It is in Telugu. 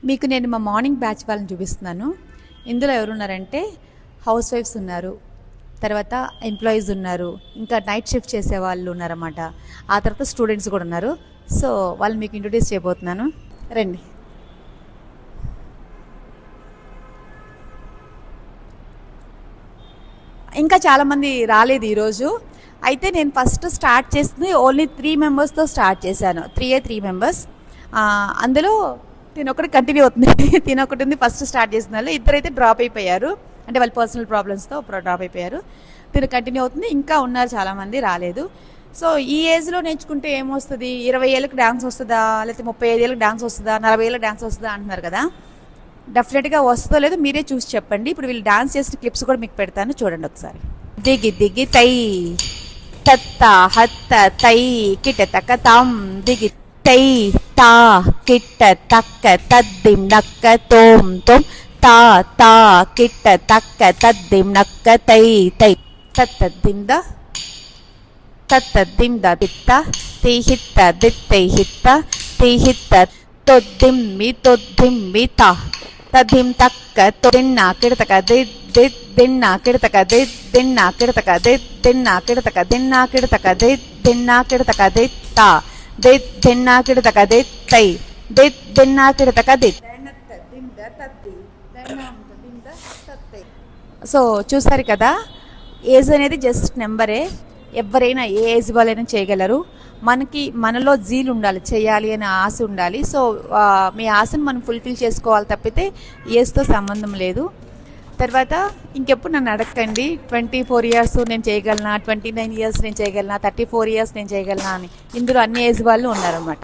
మీకు నేను మా మార్నింగ్ బ్యాచ్ వాళ్ళని చూపిస్తున్నాను. ఇందులో ఎవరున్నారంటే హౌస్ వైఫ్స్ ఉన్నారు, తర్వాత ఎంప్లాయీస్ ఉన్నారు, ఇంకా నైట్ షిఫ్ట్ చేసే వాళ్ళు ఉన్నారన్నమాట. ఆ తర్వాత స్టూడెంట్స్ కూడా ఉన్నారు. సో వాళ్ళు మీకు ఇంట్రొడ్యూస్ చేయబోతున్నాను, రండి. ఇంకా చాలామంది రాలేదు ఈరోజు. అయితే నేను ఫస్ట్ స్టార్ట్ చేసింది ఓన్లీ 3 మెంబర్స్తో స్టార్ట్ చేశాను. 3 మెంబర్స్. అందులో తినొకటి కంటిన్యూ అవుతుంది. తినొకటి ఉంది ఫస్ట్ స్టార్ట్ చేసిన వాళ్ళు. ఇద్దరైతే డ్రాప్ అయిపోయారు, అంటే వాళ్ళ పర్సనల్ ప్రాబ్లమ్స్తో డ్రాప్ అయిపోయారు. తిన కంటిన్యూ అవుతుంది, ఇంకా ఉన్నారు చాలామంది రాలేదు. సో ఈ ఏజ్లో నేర్చుకుంటే ఏమొస్తుంది? 20 ఏళ్ళకి డ్యాన్స్ వస్తుందా, లేకపోతే 35 ఏళ్ళకి డ్యాన్స్ వస్తుందా, 40 ఏళ్ళకి డ్యాన్స్ వస్తుందా అంటున్నారు కదా. డెఫినెట్గా వస్తుందో లేదో మీరే చూసి చెప్పండి. ఇప్పుడు వీళ్ళు డాన్స్ చేసిన క్లిప్స్ కూడా మీకు పెడతాను, చూడండి ఒకసారి. దిగి దిగి తై తత్త హత్త తై కిట తక తం దిగి తై తా కిట్ట తక్క తద్దిం నక్క తోం తోం తా తా కిట్ట తక్క తద్దిం నక్క తై తై తత్తద్దింద తత్తద్దింద దిత్త తీహిత్త దిత్తై హిత్త తీహిత్త తొద్దిమ్మి తొద్దిమ్మి తా తద్దిం తక్క తొదిన్న కిడతక దిత్ దిత్ దిన్న కిడతక దిత్ దిన్న కిడతక దిత్ దిన్న కిడతక దిన్న కిడతక దిత్ దిన్న కిడతక దిత్ తా దిత్ దిన్న కిడతక దిత్ తై దిత్ దిన్న కిడతక దిత్. సో చూసారు కదా, ఏజ్ అనేది జస్ట్ నెంబరే. ఎవరైనా ఏ ఏజ్ వాళ్ళైనా చేయగలరు. మనలో జీల్ ఉండాలి, చేయాలి అనే ఆశ ఉండాలి. సో మీ ఆశను మనం ఫుల్ఫిల్ చేసుకోవాలి తప్పితే ఏజ్తో సంబంధం లేదు. తర్వాత ఇంకెప్పుడు నన్ను అడగండి 24 ఇయర్స్ నేను చేయగలనా, 29 ఇయర్స్ నేను చేయగలనా, 34 ఇయర్స్ నేను చేయగలనా అని. ఇందులో అన్ని ఏజ్ వాళ్ళు ఉన్నారన్నమాట.